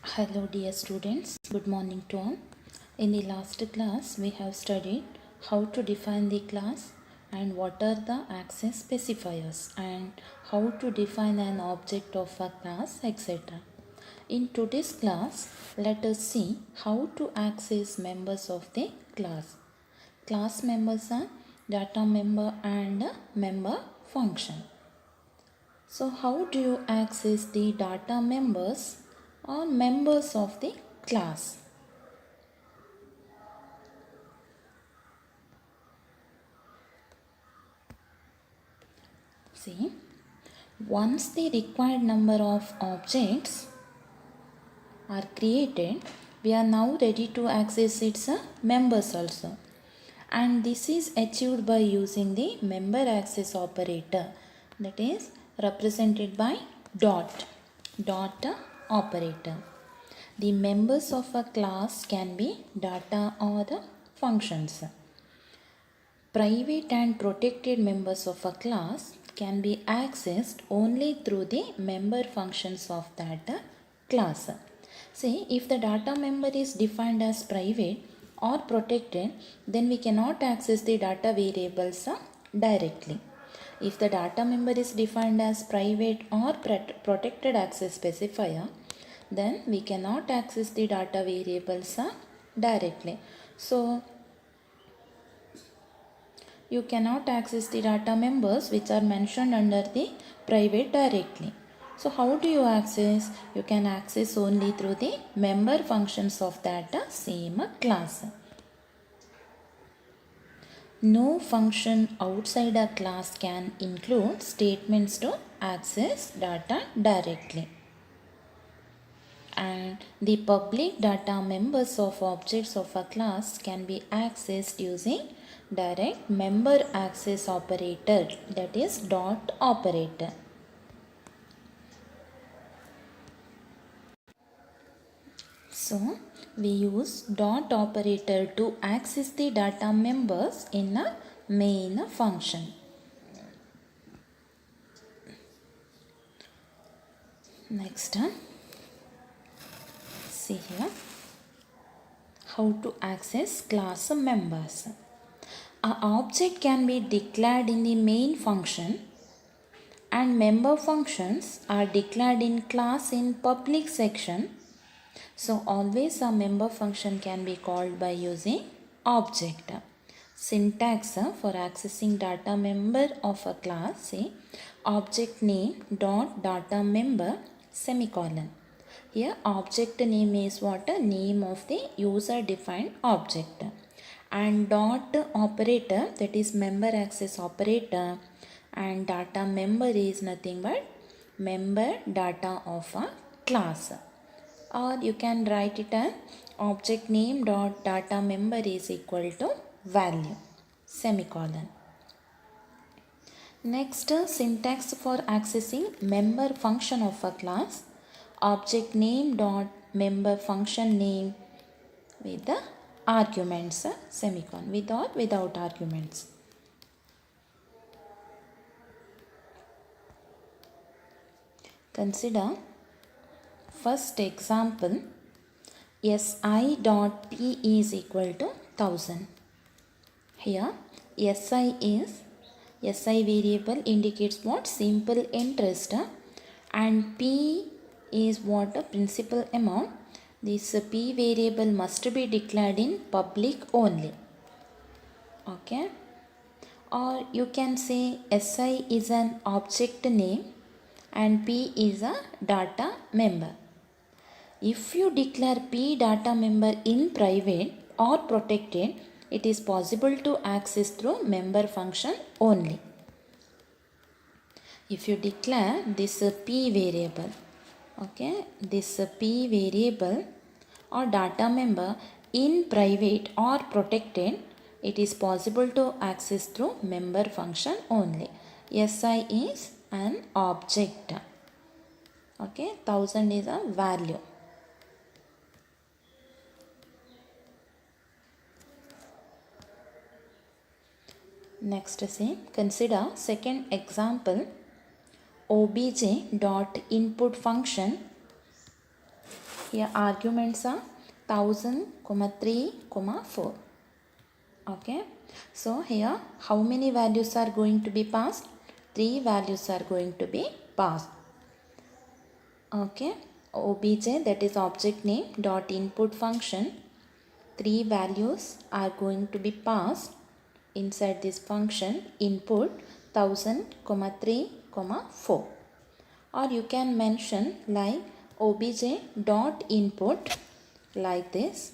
Hello dear students, good morning to all. In the last class we have studied how to define the class and what are the access specifiers and how to define an object of a class, etc. In today's class, let us see how to access members of the class. Class members are data member and member function. So how do you access the data members or members of the class? See, once the required number of objects are created, we are now ready to access its members also. And this is achieved by using the member access operator, that is represented by dot operator. The members of a class can be data or functions. Private and protected members of a class can be accessed only through the member functions of that class. Say if the data member is defined as private or protected, then we cannot access the data variables directly. If the data member is defined as private or protected access specifier, then we cannot access the data variables directly. So you cannot access the data members which are mentioned under the private directly. So how do you access? You can access only through the member functions of that same class. No function outside a class can include statements to access data directly. And the public data members of objects of a class can be accessed using direct member access operator, that is dot operator. So we use dot operator to access the data members in a main function. Next, see here how to access class members. An object can be declared in the main function and member functions are declared in class in public section. So always a member function can be called by using object. Syntax for accessing data member of a class, say object name dot data member semicolon. Here object name is what? Name of the user defined object. And dot operator, that is member access operator, and data member is nothing but member data of a class. Or you can write it as object name dot data member is equal to value semicolon. Next, syntax for accessing member function of a class, object name dot member function name with the arguments semicolon, with or without arguments. Consider first example, si dot p is equal to 1000. Here SI variable indicates what? Simple interest, and P is what? A principal amount. This P variable must be declared in public only. Okay. Or you can say SI is an object name and P is a data member. If you declare P data member in private or protected, it is possible to access through member function only. If you declare this P variable, okay, this P variable or data member in private or protected, it is possible to access through member function only. SI is an object. Okay, 1000 is a value. Next, say consider second example, obj dot input function Here arguments are 1000, 3, 4. Okay. So here how many values are going to be passed? 3 values are going to be passed. Okay. Obj, that is object name dot input function. 3 values are going to be passed inside this function input 1000, 3, 4. Or you can mention like obj dot input like this.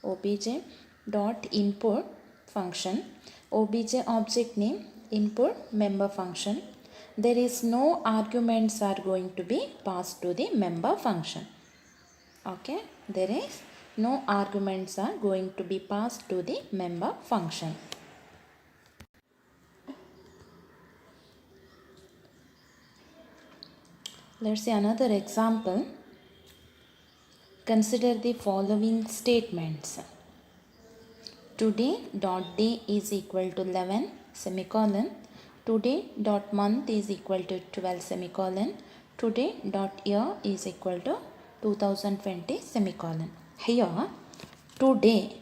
Obj dot input function, obj object name, input member function. There is no arguments are going to be passed to the member function. Okay, there is no arguments are going to be passed to the member function. Let's see another example. Consider the following statements. Today dot day is equal to 11 semicolon. Today dot month is equal to 12 semicolon. Today dot year is equal to 2020 semicolon. Here today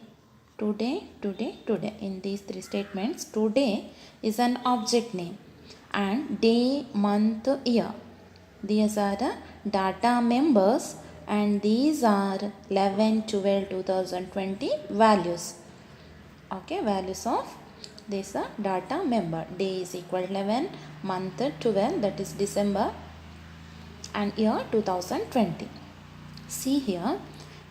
in these 3 statements, today is an object name and day, month, year, these are the data members and these are 11, 12, 2020 values. Okay, values of this data member. Day is equal to 11, month 12, that is December, and year 2020. See here,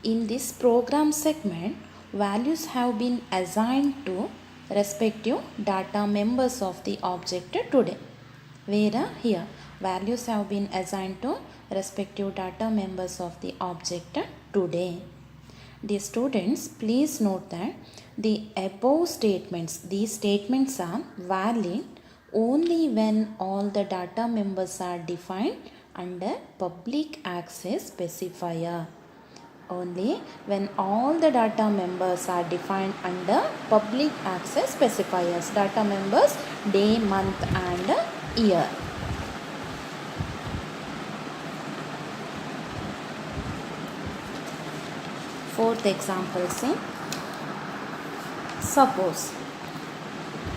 in this program segment, values have been assigned to respective data members of the object today. Where here values have been assigned to respective data members of the object today. Dear students, please note that the above statements, these statements are valid only when all the data members are defined under public access specifier. Only when all the data members are defined under public access specifiers. Data members day, month and year. Fourth example, say, suppose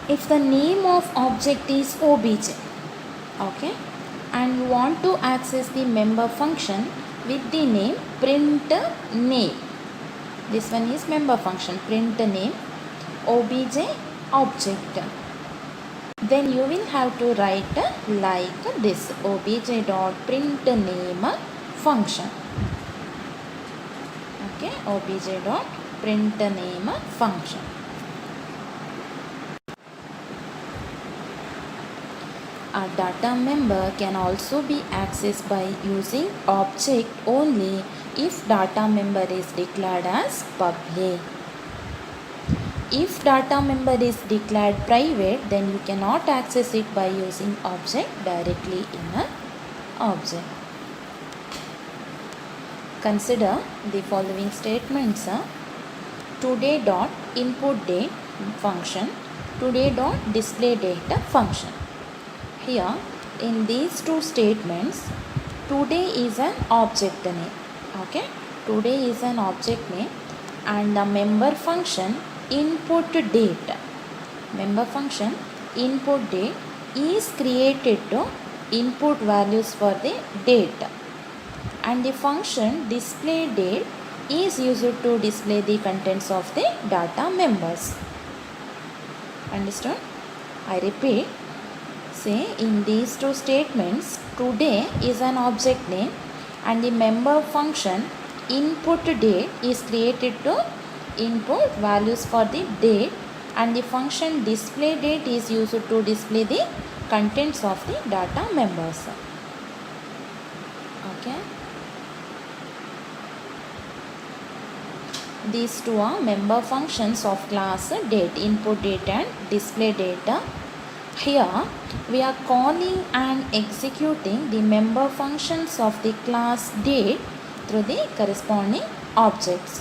if the name of object is obj, okay, and you want to access the member function with the name print name. This one is member function, print name obj object. Then you will have to write like this, obj dot print name function. Okay, obj dot print name function. A data member can also be accessed by using object only if data member is declared as public. If data member is declared private, then you cannot access it by using object directly in an object. Consider the following statements. Today dot input date function, today dot display date function. Here in these 2 statements, today is an object name. Okay, today is an object name and the member function input date. Member function input date is created to input values for the date, and the function display date is used to display the contents of the data members. Understood? I repeat. Say in these 2 statements, today is an object name and the member function input date is created to input values for the date, and the function display date is used to display the contents of the data members. Okay. These 2 are member functions of class date, input date and display data. Here we are calling and executing the member functions of the class date through the corresponding objects.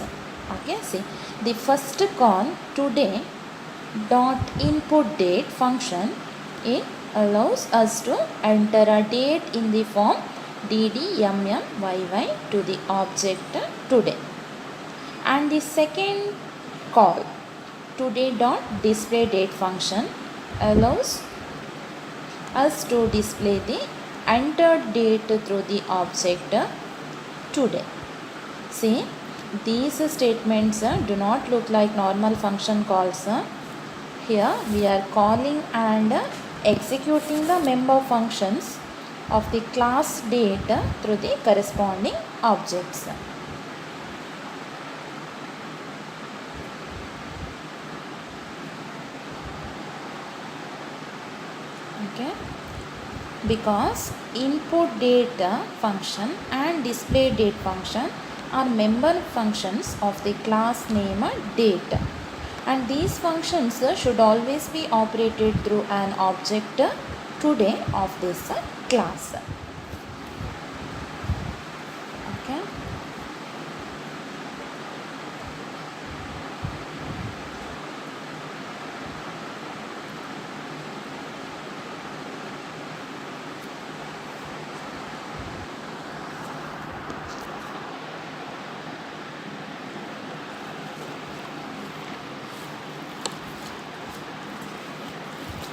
Okay, see the first call today dot input date function, it allows us to enter a date in the form ddmmyy to the object today. And the second call, today.displayDate function, allows us to display the entered date through the object today. See, these statements do not look like normal function calls. Here we are calling and executing the member functions of the class date through the corresponding objects. Okay, because input date function and display date function are member functions of the class name date, and these functions should always be operated through an object today of this class. Okay.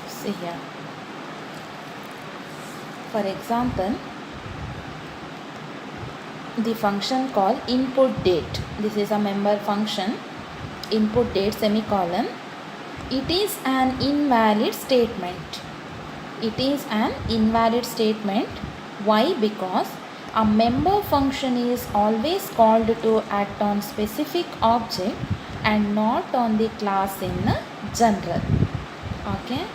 See here. For example, the function called input date. This is a member function. Input date semicolon. It is an invalid statement. It is an invalid statement. Why? Because a member function is always called to act on specific object and not on the class in general. Okay.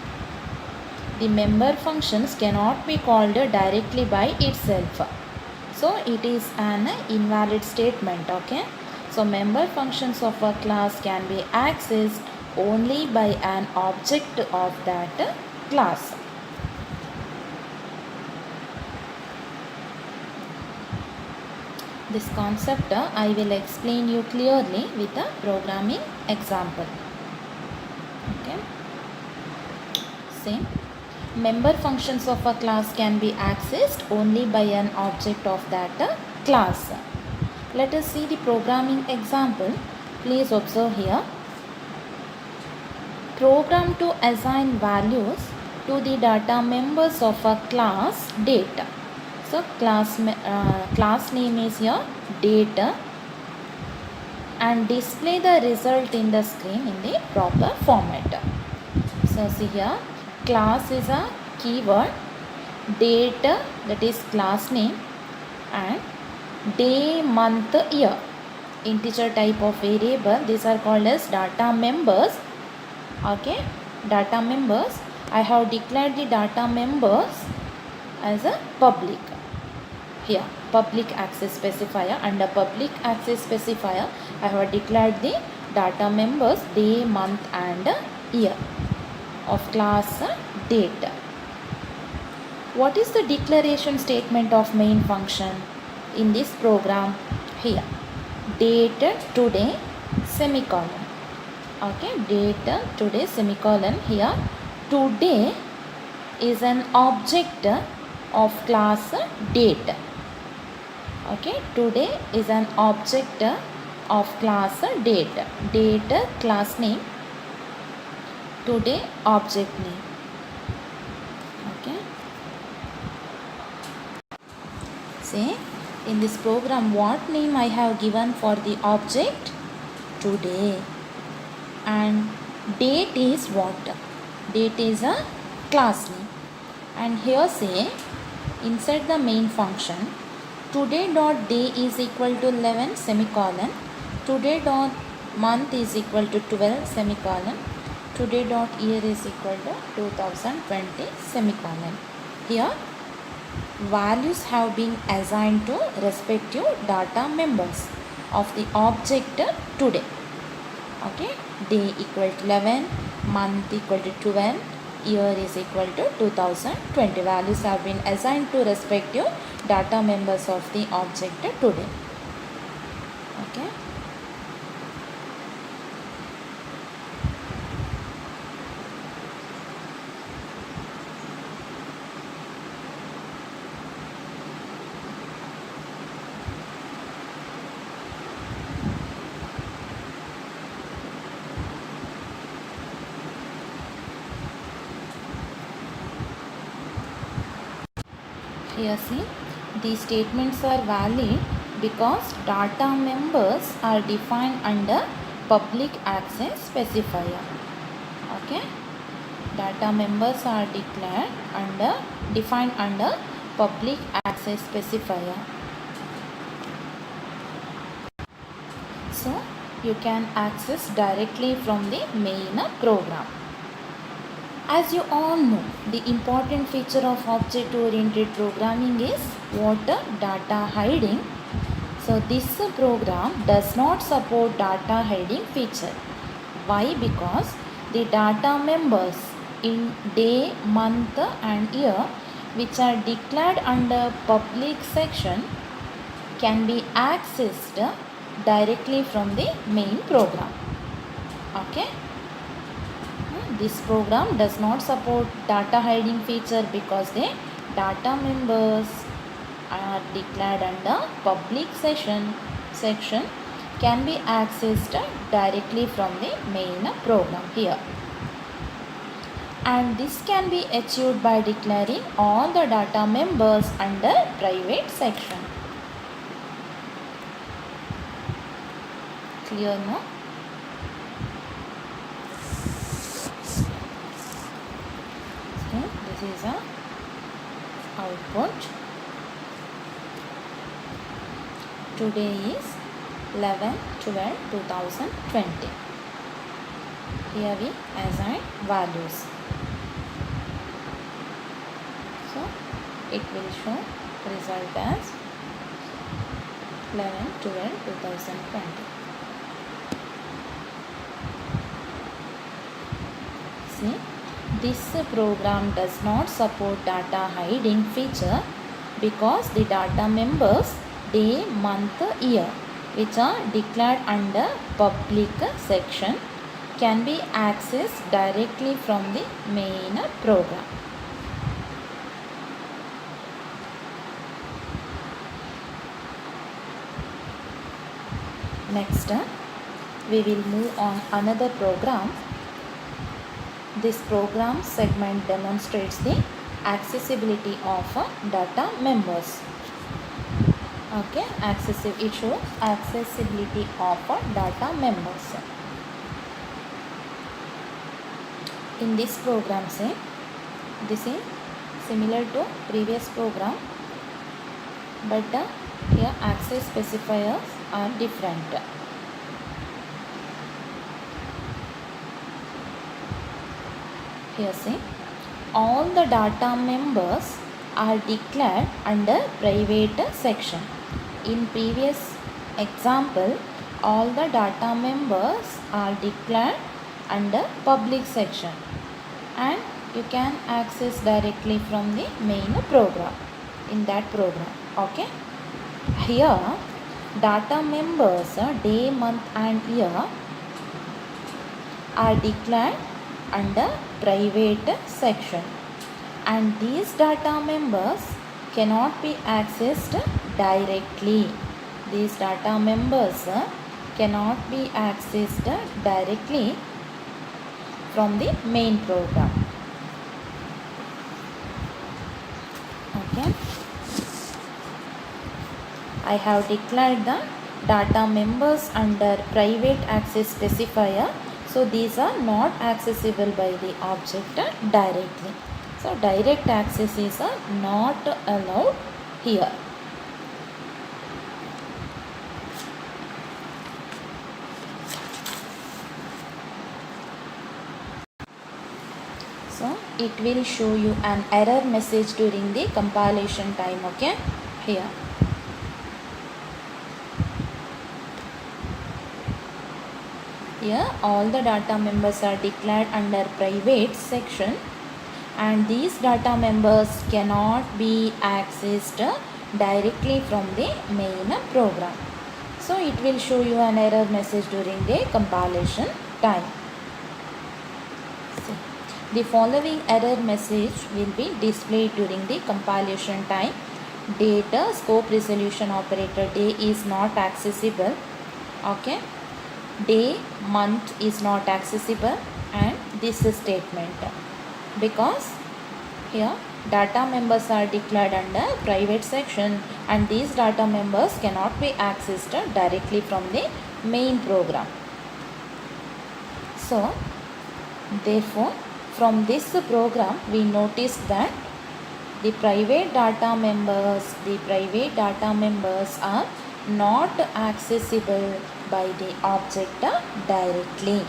The member functions cannot be called directly by itself. So it is an invalid statement. Okay. So member functions of a class can be accessed only by an object of that class. This concept I will explain you clearly with a programming example. Okay. Same. Member functions of a class can be accessed only by an object of that class. Let us see the programming example. Please observe here. Program to assign values to the data members of a class data. So class name is here data, and display the result in the screen in the proper format. So see here, class is a keyword, data, that is class name, and day, month, year, integer type of variable. These are called as data members. Okay, data members. I have declared the data members as a public. Here public access specifier, under public access specifier I have declared the data members day, month and year of class date. What is the declaration statement of main function in this program? Here date today semicolon. Okay, date today semicolon. Here today is an object of class date. Okay, today is an object of class date. Date class name, today object name. Okay. Say in this program what name I have given for the object? Today. And date is what? Date is a class name. And here say inside the main function, today dot day is equal to 11 semicolon, today dot month is equal to 12 semicolon, today dot year is equal to 2020 semicolon. Here values have been assigned to respective data members of the object today. Okay, day equal to 11, month equal to 12, year is equal to 2020. Values have been assigned to respective data members of the object today. Okay. Here see, these statements are valid because data members are defined under public access specifier. Okay, data members are defined under public access specifier. So you can access directly from the main program. As you all know, the important feature of object-oriented programming is what? Data hiding. So this program does not support data hiding feature. Why? Because the data members in day, month and year which are declared under public section can be accessed directly from the main program. Okay. This program does not support data hiding feature because the data members are declared under public section can be accessed directly from the main program here. And this can be achieved by declaring all the data members under private section. Clear now? This is a output. Today is 11/12/2020. Here we assign values. So it will show result as 11/12/2020. See, this program does not support data hiding feature because the data members day, month, year which are declared under public section can be accessed directly from the main program. Next, we will move on another program. This program segment demonstrates the accessibility of data members. Okay, it shows accessibility of data members. In this program, this is similar to previous program, but here access specifiers are different. Here see, all the data members are declared under private section. In previous example, all the data members are declared under public section and you can access directly from the main program in that program. Okay, here data members day, month and year are declared under private section and these data members cannot be accessed directly. These data members cannot be accessed directly from the main program. Okay, I have declared the data members under private access specifier. So these are not accessible by the object directly. So direct access is not allowed here. So it will show you an error message during the compilation time. Okay, here. Here all the data members are declared under private section and these data members cannot be accessed directly from the main program. So it will show you an error message during the compilation time. See, the following error message will be displayed during the compilation time. Data scope resolution operator day is not accessible. Okay, day, month is not accessible and this is statement because here data members are declared under private section, and these data members cannot be accessed directly from the main program. So therefore from this program we notice that the private data members are not accessible by the object directly.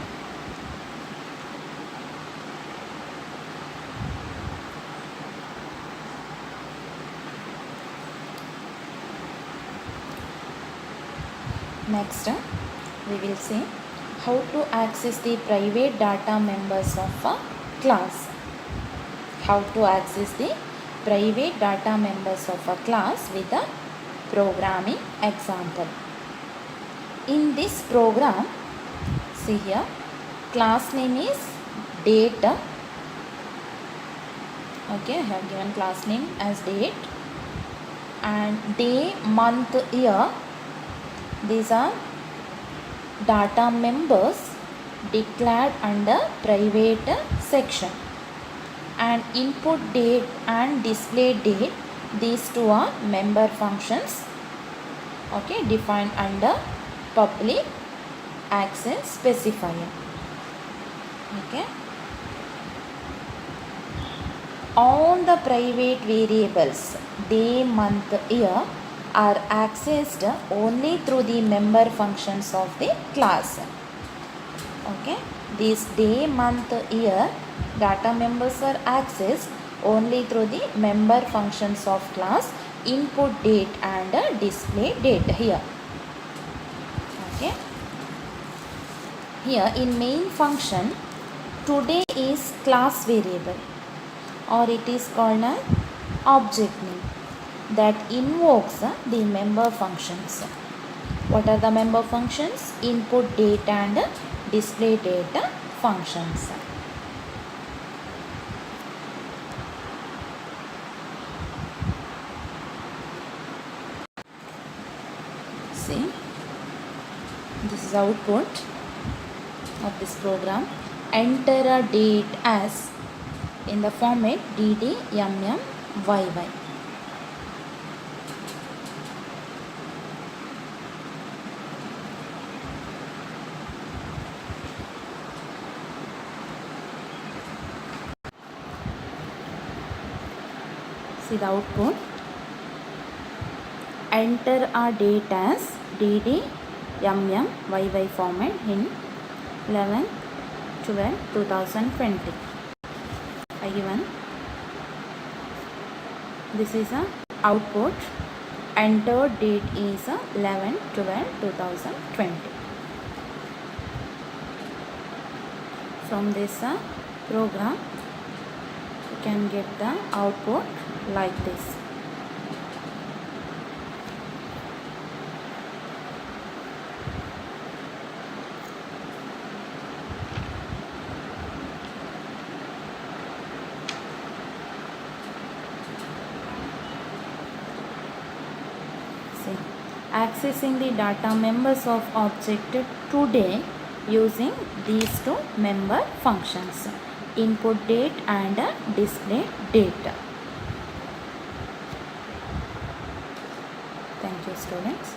Next, we will see how to access the private data members of a class. How to access the private data members of a class with a programming example. In this program, see here, class name is date. Okay, I have given class name as date, and day, month, year. These are data members declared under private section, and input date and display date, these two are member functions, okay, defined under public access specifier. Okay, all the private variables day, month, year are accessed only through the member functions of the class. Okay, these day, month, year data members are accessed only through the member functions of class input date and display date here. Okay, here in main function, today is class variable, or it is called an object name that invokes the member functions. What are the member functions? Input date and display date functions. See, this is output of this program. Enter a date as in the format dd mm yy. See the output. Enter a date as dd mm yy format in 11/12/2020. I given this is a output. Entered date is 11/12/2020. From this program you can get the output like this. See, accessing the data members of object today using these two member functions, input date and display date. Thank you, students.